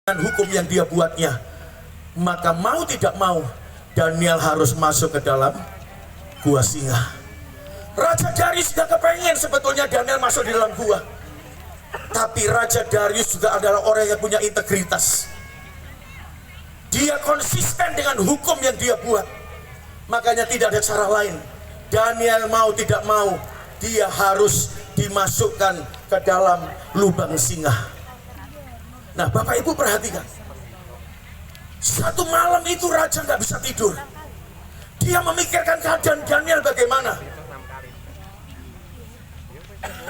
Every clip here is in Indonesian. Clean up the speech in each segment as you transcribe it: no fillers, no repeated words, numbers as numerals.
hukum yang dia buatnya, maka mau tidak mau Daniel harus masuk ke dalam gua singa. Raja Darius juga kepengen sebetulnya Daniel masuk di dalam gua, tapi Raja Darius juga adalah orang yang punya integritas. Dia konsisten dengan hukum yang dia buat, makanya tidak ada cara lain. Daniel mau tidak mau, dia harus dimasukkan ke dalam lubang singa. Nah, Bapak Ibu perhatikan, satu malam itu raja nggak bisa tidur. Dia memikirkan keadaan Daniel bagaimana.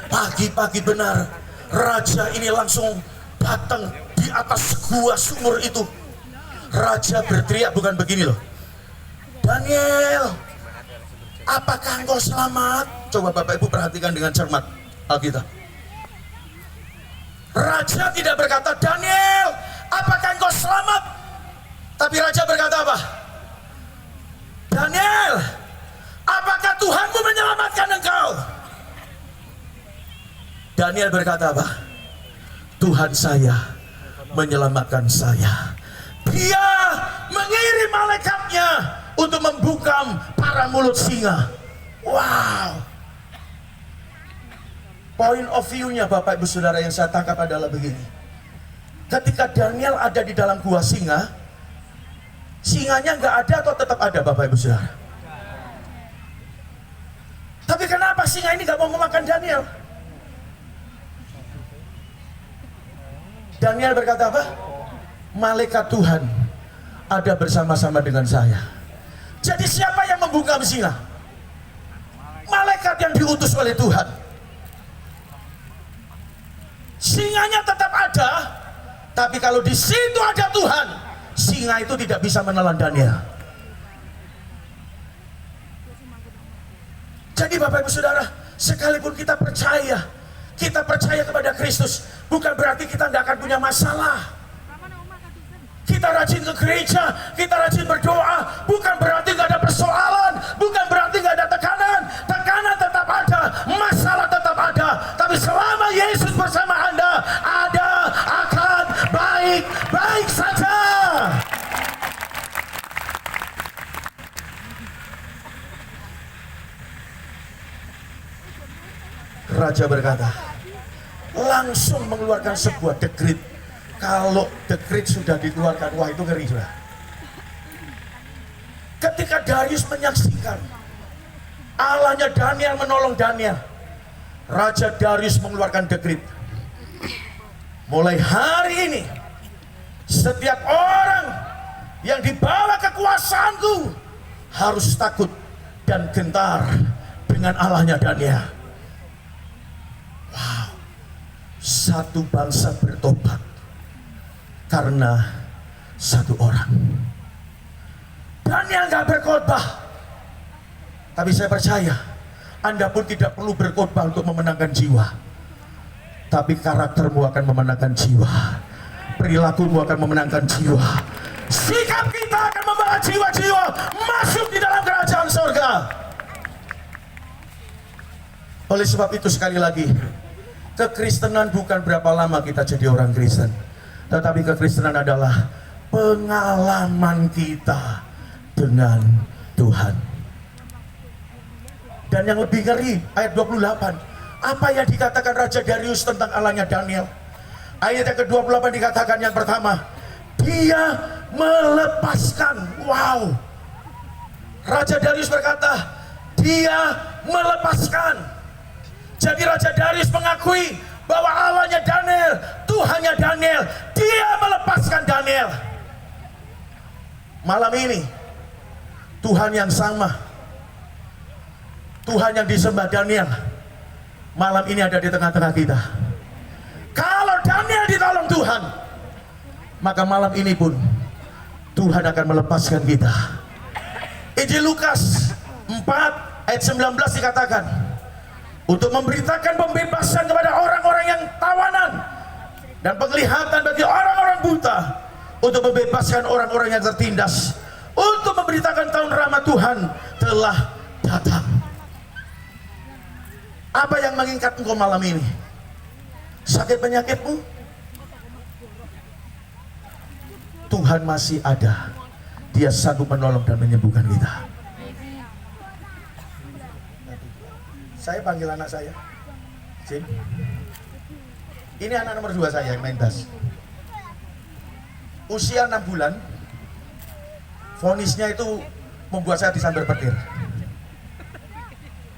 Pagi-pagi benar, raja ini langsung datang di atas gua sumur itu. Raja berteriak bukan begini loh, Daniel, apakah engkau selamat? Coba Bapak Ibu perhatikan dengan cermat Alkitab. Raja tidak berkata, Daniel, apakah engkau selamat? Tapi raja berkata apa? Daniel, apakah Tuhanmu menyelamatkan engkau? Daniel berkata apa? Tuhan saya menyelamatkan saya. Dia mengirim malaikatnya untuk membungkam para mulut singa. Wow. Point of view-nya Bapak Ibu Saudara yang saya tangkap adalah begini. Ketika Daniel ada di dalam gua singa, singanya nggak ada atau tetap ada Bapak Ibu Saudara? Tapi kenapa singa ini nggak mau memakan Daniel? Daniel berkata apa? Malaikat Tuhan ada bersama-sama dengan saya. Jadi siapa yang membungkam singa? Malaikat yang diutus oleh Tuhan. Singanya tetap ada, tapi kalau di situ ada Tuhan, singa itu tidak bisa menelan Daniel. Jadi Bapak Ibu Saudara, sekalipun kita percaya kepada Kristus, bukan berarti kita tidak akan punya masalah. Kita rajin ke gereja, kita rajin berdoa, bukan berarti nggak ada persoalan, bukan berarti nggak ada tekanan. Tekanan tetap ada, masalah tetap ada, tapi selama Yesus bersama Anda, ada akan baik-baik saja. Raja berkata, langsung mengeluarkan sebuah dekret. Kalau dekret sudah dikeluarkan, wah itu ngeri sudah. Ketika Darius menyaksikan Allahnya Daniel menolong Daniel, Raja Darius mengeluarkan dekret. Mulai hari ini, setiap orang yang dibawa kekuasaanku harus takut dan gentar dengan Allahnya Daniel. Wow, satu bangsa bertobat karena satu orang. Daniel nggak berkhotbah, tapi saya percaya Anda pun tidak perlu berkhotbah untuk memenangkan jiwa, tapi karaktermu akan memenangkan jiwa, perilakumu akan memenangkan jiwa, sikap kita akan membawa jiwa-jiwa masuk di dalam kerajaan surga. Oleh sebab itu sekali lagi, kekristenan bukan berapa lama kita jadi orang Kristen, tetapi kekristenan adalah pengalaman kita dengan Tuhan. Dan yang lebih ngeri, ayat 28, apa yang dikatakan Raja Darius tentang Allahnya Daniel? Ayat yang ke-28 dikatakan yang pertama, dia melepaskan. Wow, Raja Darius berkata, dia melepaskan. Jadi Raja Darius mengakui bahwa Allahnya Daniel, Tuhannya Daniel, dia melepaskan Daniel. Malam ini Tuhan yang sama, Tuhan yang disembah Daniel, malam ini ada di tengah-tengah kita. Kalau Daniel ditolong Tuhan, maka malam ini pun Tuhan akan melepaskan kita. Injil Lukas 4 ayat 19 dikatakan, untuk memberitakan pembebasan kepada orang-orang yang tawanan dan penglihatan bagi orang-orang buta, untuk membebaskan orang-orang yang tertindas, untuk memberitakan tahun rahmat Tuhan telah datang. Apa yang mengikat engkau malam ini? Sakit penyakitmu? Tuhan masih ada. Dia sanggup menolong dan menyembuhkan kita. Saya panggil anak saya, Jim. Ini anak nomor 2 saya yang main bass. Usia 6 bulan, vonisnya itu membuat saya disambar petir.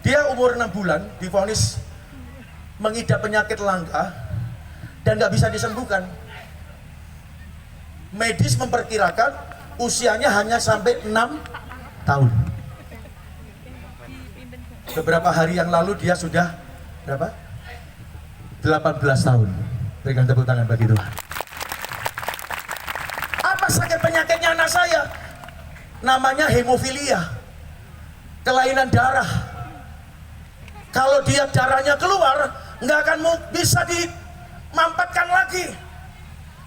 Dia umur 6 bulan, divonis mengidap penyakit langka dan nggak bisa disembuhkan. Medis memperkirakan usianya hanya sampai 6 tahun. Beberapa hari yang lalu dia sudah berapa? 18 tahun. Berikan tepuk tangan bagi Tuhan. Apa sakit penyakitnya anak saya? Namanya hemofilia, kelainan darah. Kalau dia darahnya keluar, nggak akan bisa dimampatkan lagi.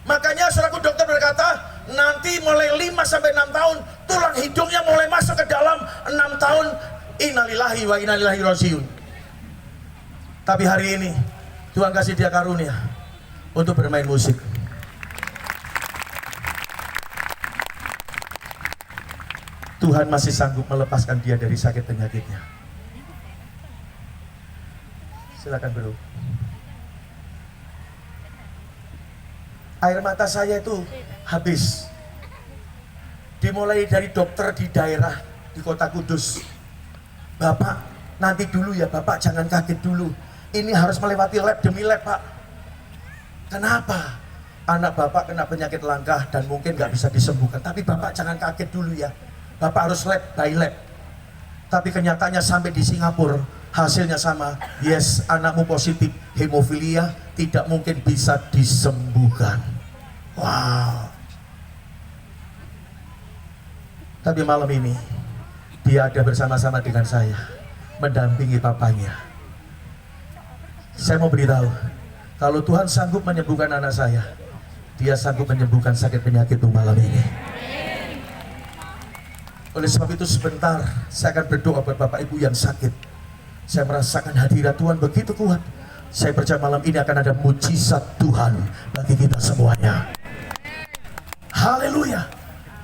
Makanya saudaraku dokter berkata, nanti mulai 5-6 tahun, tulang hidungnya mulai masuk ke dalam 6 tahun. Innalillahi wa inna ilaihi rajiun. Tapi hari ini, Tuhan kasih dia karunia untuk bermain musik. Tuhan masih sanggup melepaskan dia dari sakit penyakitnya. Silakan bro. Air mata saya itu habis. Dimulai dari dokter di daerah di kota Kudus. Bapak, nanti dulu ya Bapak, jangan kaget dulu. Ini harus melewati lab demi lab Pak. Kenapa? Anak Bapak kena penyakit langka dan mungkin nggak bisa disembuhkan. Tapi Bapak jangan kaget dulu ya. Bapak harus lab by lab. Tapi kenyataannya sampai di Singapura hasilnya sama. Yes, anakmu positif hemofilia, tidak mungkin bisa disembuhkan. Wow. Tapi malam ini dia ada bersama-sama dengan saya, mendampingi papanya. Saya mau beritahu, kalau Tuhan sanggup menyembuhkan anak saya, dia sanggup menyembuhkan sakit penyakitmu malam ini. Oleh sebab itu sebentar saya akan berdoa buat Bapak Ibu yang sakit. Saya merasakan hadirat Tuhan begitu kuat. Saya percaya malam ini akan ada mujizat Tuhan bagi kita semuanya. Haleluya.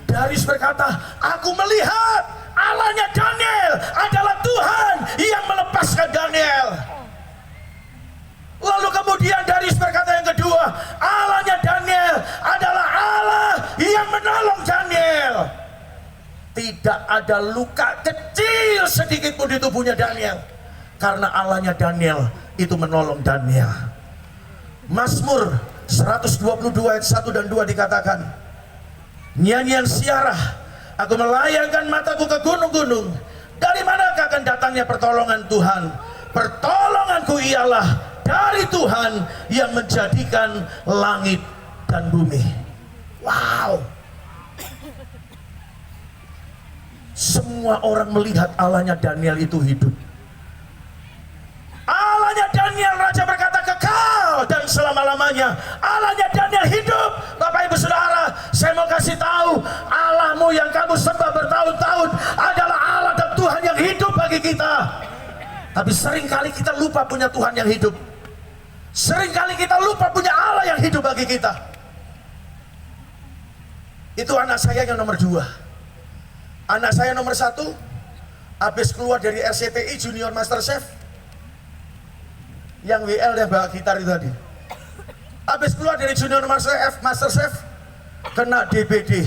Darius berkata, aku melihat Allahnya Daniel adalah Tuhan yang melepaskan Daniel. Lalu kemudian Darius berkata yang kedua, Allahnya Daniel adalah Allah yang menolong Daniel. Tidak ada luka kecil sedikit pun di tubuhnya Daniel, karena Allahnya Daniel itu menolong Daniel. Mazmur 122 ayat 1 dan 2 dikatakan, nyanyian siarah, aku melayangkan mataku ke gunung-gunung. Dari manakah akan datangnya pertolongan Tuhan? Pertolonganku ialah dari Tuhan yang menjadikan langit dan bumi. Wow. Semua orang melihat Allahnya Daniel itu hidup. Allahnya Daniel, Raja berkata, kekal dan selama-lamanya. Allahnya Daniel hidup. Bapak Ibu Saudara, saya mau kasih tahu, Allahmu yang kamu sembah bertahun-tahun adalah Allah dan Tuhan yang hidup bagi kita. Tapi seringkali kita lupa punya Tuhan yang hidup. Seringkali kita lupa punya Allah yang hidup bagi kita. Itu anak saya yang nomor 2. Anak saya nomor 1 habis keluar dari RCTI Junior Master Chef, yang WL yang bawa gitar itu tadi. Habis keluar dari Junior Master Chef kena DBD.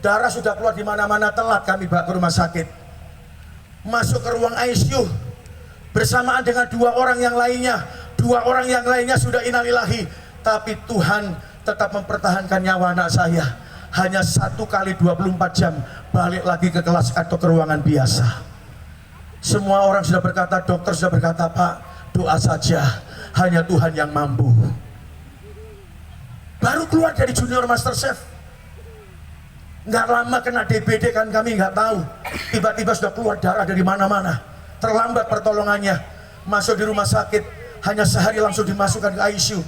Darah sudah keluar di mana-mana, telat kami bawa ke rumah sakit. Masuk ke ruang ICU bersamaan dengan 2 orang yang lainnya. 2 orang yang lainnya sudah innalillahi, tapi Tuhan tetap mempertahankan nyawa anak saya. Hanya 1 kali 24 jam balik lagi ke kelas atau ke ruangan biasa. Semua orang sudah berkata, dokter sudah berkata, Pak, doa saja, hanya Tuhan yang mampu. Baru keluar dari Junior Master Chef, nggak lama kena DBD kan, kami nggak tahu. Tiba-tiba sudah keluar darah dari mana-mana. Terlambat pertolongannya, masuk di rumah sakit, hanya sehari langsung dimasukkan ke ICU.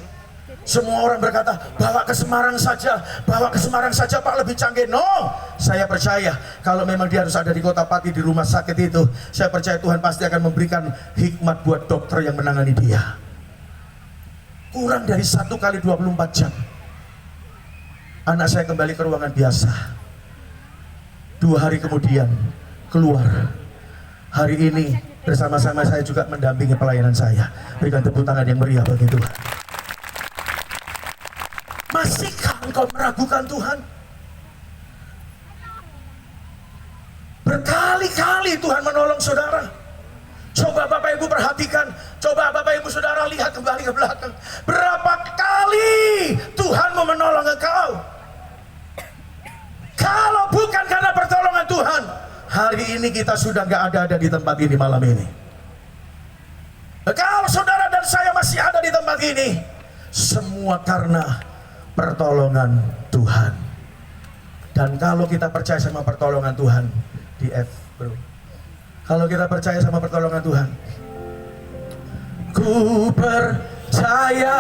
Semua orang berkata, bawa ke Semarang saja, bawa ke Semarang saja Pak, lebih canggih. No, saya percaya kalau memang dia harus ada di Kota Pati di rumah sakit itu, saya percaya Tuhan pasti akan memberikan hikmat buat dokter yang menangani dia. Kurang dari 1 kali 24 jam. Anak saya kembali ke ruangan biasa. 2 hari kemudian keluar. Hari ini bersama-sama saya juga mendampingi pelayanan saya. Berikan tepuk tangan yang meriah bagi Tuhan. Masihkah engkau meragukan Tuhan? Berkali-kali Tuhan menolong saudara. Coba Bapak Ibu perhatikan, coba Bapak Ibu Saudara lihat kembali ke belakang. Berapa kali Tuhan mau menolong engkau? Kalau bukan karena pertolongan Tuhan, hari ini kita sudah gak ada di tempat ini malam ini. Kalau saudara dan saya masih ada di tempat ini, semua karena pertolongan Tuhan. Dan kalau kita percaya sama pertolongan Tuhan, di F bro, kalau kita percaya sama pertolongan Tuhan, ku percaya